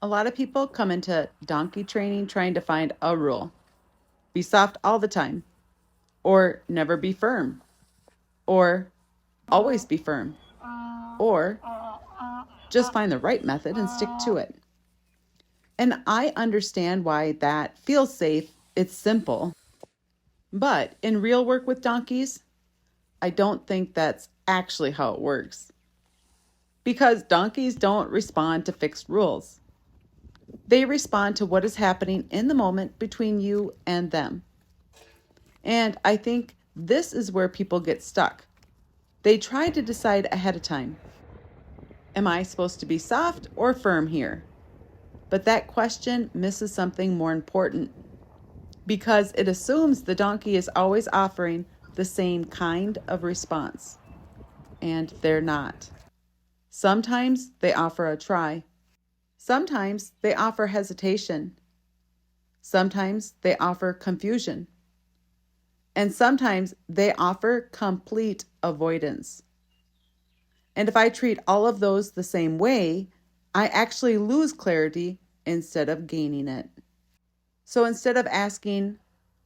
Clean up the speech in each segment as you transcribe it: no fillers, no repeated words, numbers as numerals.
A lot of people come into donkey training trying to find a rule. Be soft all the time, or never be firm, or always be firm, or just find the right method and stick to it. And I understand why that feels safe. It's simple. But in real work with donkeys, I don't think that's actually how it works. Because donkeys don't respond to fixed rules. They respond to what is happening in the moment between you and them. And I think this is where people get stuck. They try to decide ahead of time. Am I supposed to be soft or firm here? But that question misses something more important because it assumes the donkey is always offering the same kind of response. And they're not. Sometimes they offer a try. Sometimes they offer hesitation. Sometimes they offer confusion. And sometimes they offer complete avoidance. And if I treat all of those the same way, I actually lose clarity instead of gaining it. So instead of asking,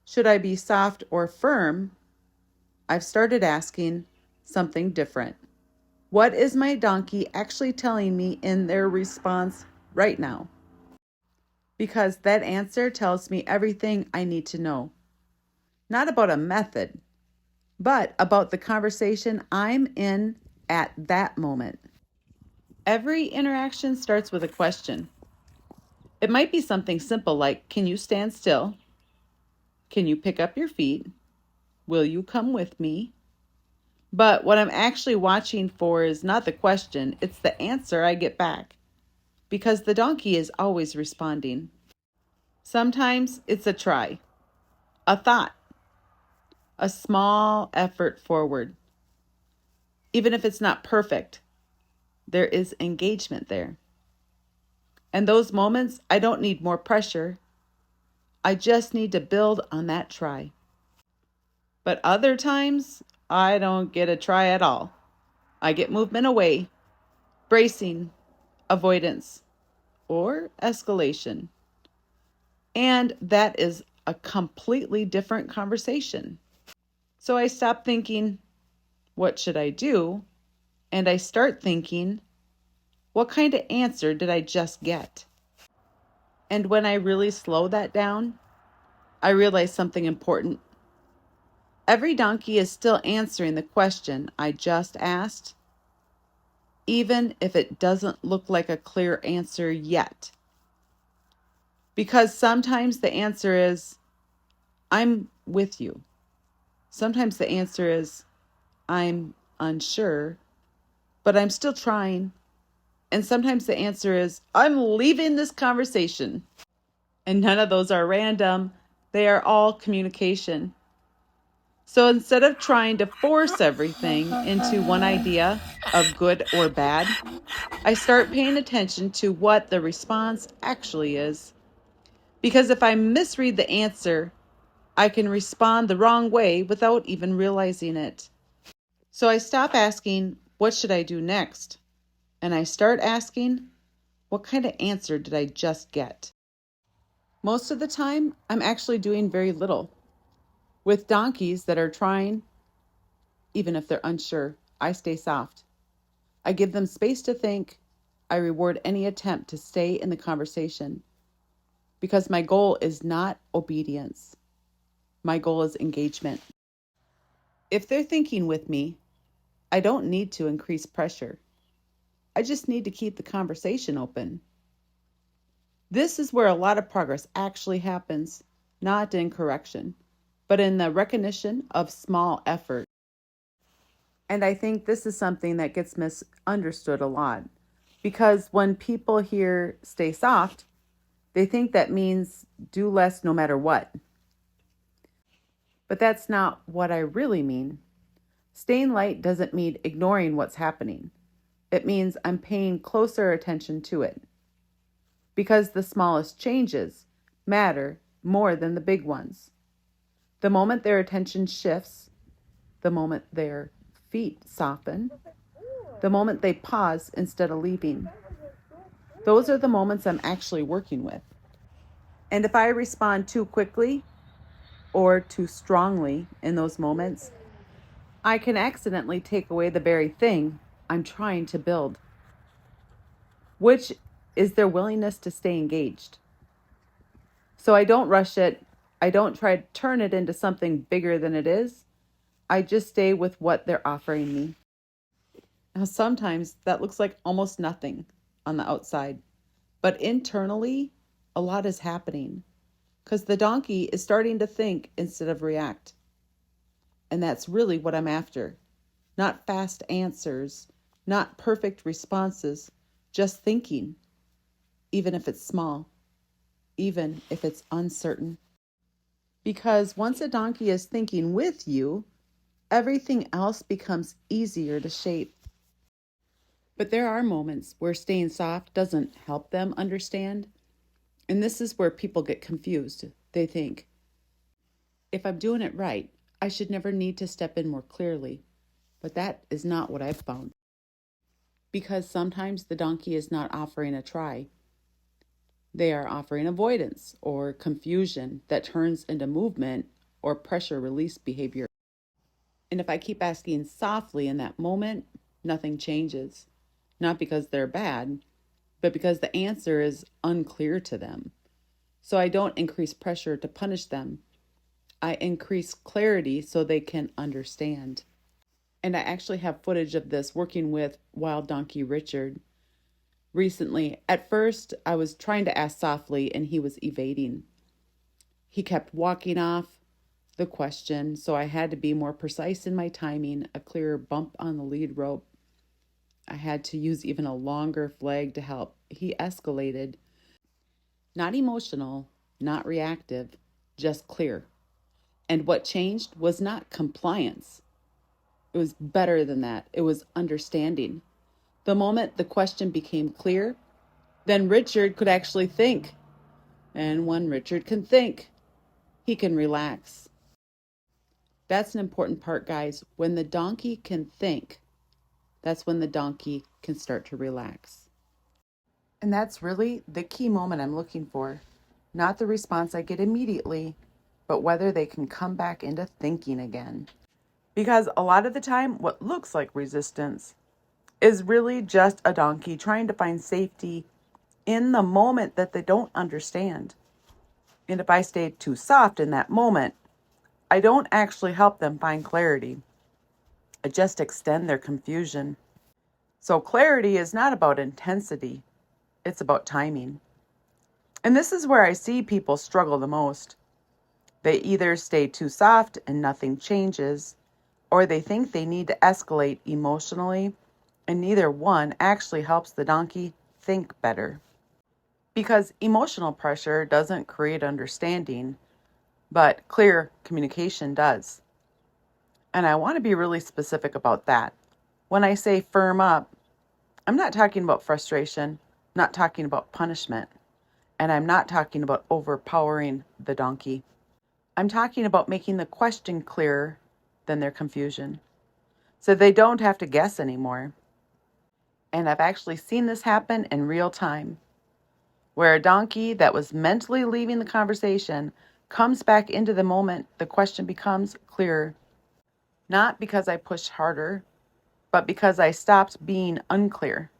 should I be soft or firm? I've started asking something different. What is my donkey actually telling me in their response right now? Because that answer tells me everything I need to know. Not about a method, but about the conversation I'm in at that moment. Every interaction starts with a question. It might be something simple like, can you stand still? Can you pick up your feet? Will you come with me? But what I'm actually watching for is not the question, it's the answer I get back. Because the donkey is always responding. Sometimes it's a try, a thought, a small effort forward. Even if it's not perfect, there is engagement there. And those moments, I don't need more pressure. I just need to build on that try. But other times, I don't get a try at all. I get movement away, bracing, avoidance, or escalation. And that is a completely different conversation. So I stop thinking, what should I do? And I start thinking, what kind of answer did I just get? And when I really slow that down, I realize something important. Every donkey is still answering the question I just asked, even if it doesn't look like a clear answer yet. Because sometimes the answer is, I'm with you. Sometimes the answer is, I'm unsure, but I'm still trying. And sometimes the answer is, I'm leaving this conversation. And none of those are random. They are all communication. So instead of trying to force everything into one idea of good or bad, I start paying attention to what the response actually is. Because if I misread the answer, I can respond the wrong way without even realizing it. So I stop asking, what should I do next? And I start asking, what kind of answer did I just get? Most of the time, I'm actually doing very little. With donkeys that are trying, even if they're unsure, I stay soft. I give them space to think. I reward any attempt to stay in the conversation. Because my goal is not obedience. My goal is engagement. If they're thinking with me, I don't need to increase pressure. I just need to keep the conversation open. This is where a lot of progress actually happens, not in correction, but in the recognition of small effort. And I think this is something that gets misunderstood a lot, because when people hear stay soft, they think that means do less no matter what. But that's not what I really mean. Staying light doesn't mean ignoring what's happening. It means I'm paying closer attention to it. Because the smallest changes matter more than the big ones. The moment their attention shifts, the moment their feet soften, the moment they pause instead of leaving, Those are the moments I'm actually working with. And if I respond too quickly or too strongly in those moments, I can accidentally take away the very thing I'm trying to build, which is their willingness to stay engaged. So I don't rush it. I don't try to turn it into something bigger than it is. I just stay with what they're offering me. Now, sometimes that looks like almost nothing on the outside, but internally, a lot is happening because the donkey is starting to think instead of react. And that's really what I'm after. Not fast answers, not perfect responses, just thinking, even if it's small, even if it's uncertain. Because once a donkey is thinking with you, everything else becomes easier to shape. But there are moments where staying soft doesn't help them understand. And this is where people get confused. They think, if I'm doing it right, I should never need to step in more clearly. But that is not what I've found. Because sometimes the donkey is not offering a try. They are offering avoidance or confusion that turns into movement or pressure release behavior. And if I keep asking softly in that moment, nothing changes. Not because they're bad, but because the answer is unclear to them. So I don't increase pressure to punish them. I increase clarity so they can understand. And I actually have footage of this working with Wild Donkey Richard recently. At first, I was trying to ask softly and he was evading. He kept walking off the question, so I had to be more precise in my timing, a clearer bump on the lead rope. I had to use even a longer flag to help. He escalated. Not emotional, not reactive, just clear. And what changed was not compliance. It was better than that. It was understanding. The moment the question became clear, then Richard could actually think. And when Richard can think, he can relax. That's an important part, guys. When the donkey can think, that's when the donkey can start to relax. And that's really the key moment I'm looking for. Not the response I get immediately, but whether they can come back into thinking again. Because a lot of the time, what looks like resistance is really just a donkey trying to find safety in the moment that they don't understand. And if I stay too soft in that moment, I don't actually help them find clarity. I just extend their confusion. So clarity is not about intensity, it's about timing. And this is where I see people struggle the most. They either stay too soft and nothing changes, or they think they need to escalate emotionally, and neither one actually helps the donkey think better. Because emotional pressure doesn't create understanding, but clear communication does. And I want to be really specific about that. When I say firm up, I'm not talking about frustration, not talking about punishment, and I'm not talking about overpowering the donkey. I'm talking about making the question clearer than their confusion, so they don't have to guess anymore. And I've actually seen this happen in real time, where a donkey that was mentally leaving the conversation comes back into the moment the question becomes clearer. Not because I pushed harder, but because I stopped being unclear.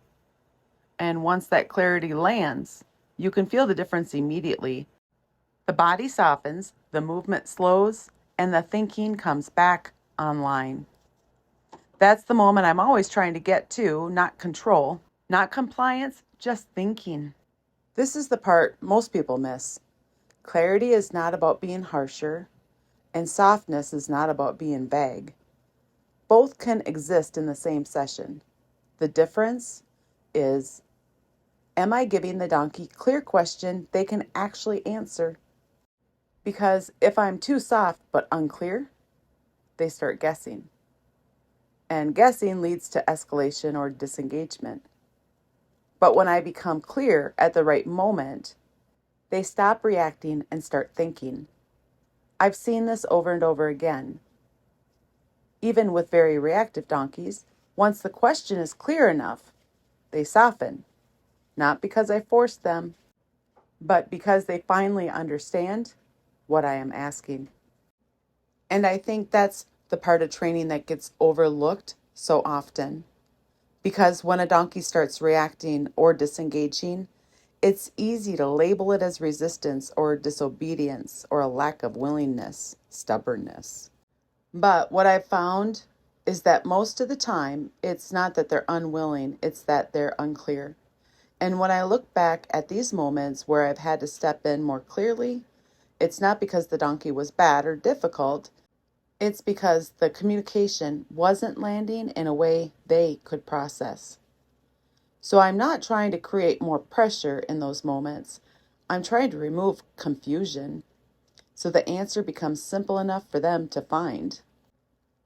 And once that clarity lands, you can feel the difference immediately. The body softens, the movement slows, and the thinking comes back online. That's the moment I'm always trying to get to, not control, not compliance, just thinking. This is the part most people miss. Clarity is not about being harsher, and softness is not about being vague. Both can exist in the same session. The difference is, am I giving the donkey clear question they can actually answer? Because if I'm too soft but unclear, they start guessing. And guessing leads to escalation or disengagement. But when I become clear at the right moment, they stop reacting and start thinking. I've seen this over and over again. Even with very reactive donkeys, once the question is clear enough, they soften. not because I forced them, but because they finally understand what I am asking. And I think that's the part of training that gets overlooked so often. Because when a donkey starts reacting or disengaging, it's easy to label it as resistance or disobedience or a lack of willingness, stubbornness. But what I've found is that most of the time, it's not that they're unwilling, it's that they're unclear. And when I look back at these moments where I've had to step in more clearly, it's not because the donkey was bad or difficult, it's because the communication wasn't landing in a way they could process. So I'm not trying to create more pressure in those moments. I'm trying to remove confusion so the answer becomes simple enough for them to find.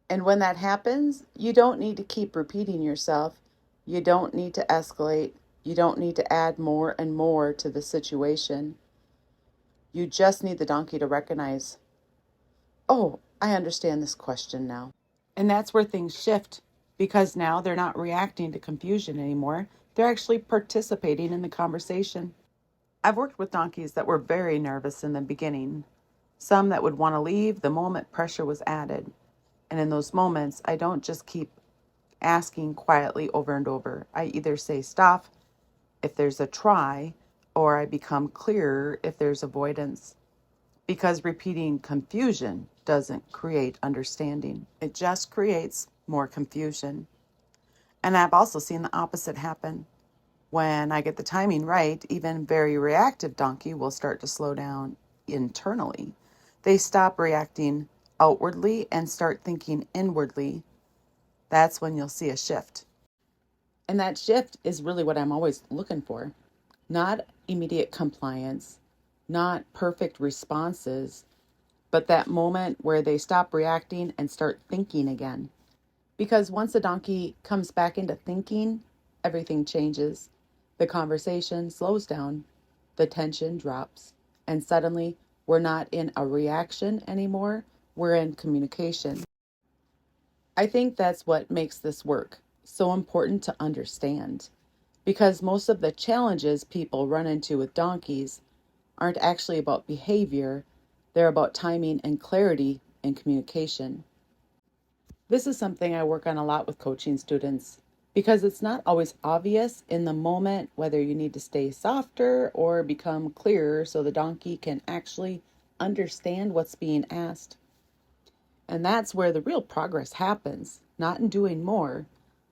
And when that happens, you don't need to keep repeating yourself. You don't need to escalate. You don't need to add more and more to the situation. You just need the donkey to recognize, oh, I understand this question now. And that's where things shift because now they're not reacting to confusion anymore. They're actually participating in the conversation. I've worked with donkeys that were very nervous in the beginning, some that would want to leave the moment pressure was added. And in those moments, I don't just keep asking quietly over and over. I either say stop if there's a try, or I become clearer if there's avoidance. Because repeating confusion doesn't create understanding, it just creates more confusion. And I've also seen the opposite happen. When I get the timing right, even very reactive donkey will start to slow down internally. They stop reacting outwardly and start thinking inwardly. That's when you'll see a shift. And that shift is really what I'm always looking for. Not immediate compliance, not perfect responses, but that moment where they stop reacting and start thinking again. Because once a donkey comes back into thinking, everything changes. The conversation slows down, the tension drops, and suddenly we're not in a reaction anymore, we're in communication. I think that's what makes this work so important to understand. Because most of the challenges people run into with donkeys aren't actually about behavior, they're about timing and clarity in communication. This is something I work on a lot with coaching students because it's not always obvious in the moment whether you need to stay softer or become clearer so the donkey can actually understand what's being asked. And that's where the real progress happens, not in doing more,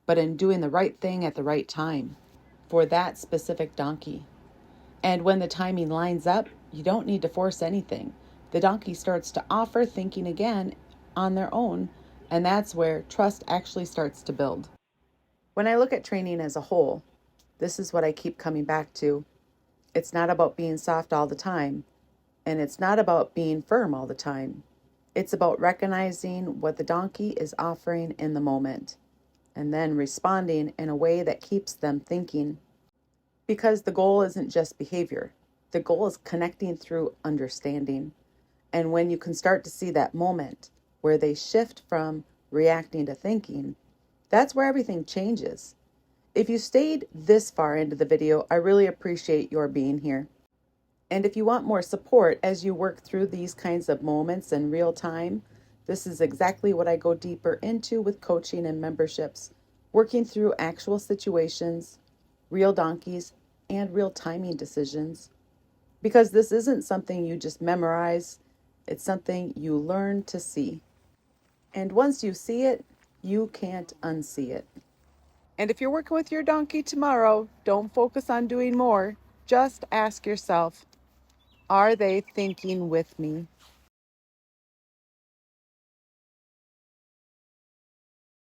but in doing the right thing at the right time for that specific donkey. And when the timing lines up, you don't need to force anything. The donkey starts to offer thinking again on their own, and that's where trust actually starts to build. When I look at training as a whole, this is what I keep coming back to. It's not about being soft all the time, and it's not about being firm all the time. It's about recognizing what the donkey is offering in the moment, and then responding in a way that keeps them thinking. Because the goal isn't just behavior. The goal is connecting through understanding. And when you can start to see that moment where they shift from reacting to thinking, that's where everything changes. If you stayed this far into the video, I really appreciate your being here. And if you want more support as you work through these kinds of moments in real time, this is exactly what I go deeper into with coaching and memberships, working through actual situations, real donkeys, and real timing decisions. Because this isn't something you just memorize, it's something you learn to see. And once you see it, you can't unsee it. And if you're working with your donkey tomorrow, don't focus on doing more. Just ask yourself, are they thinking with me?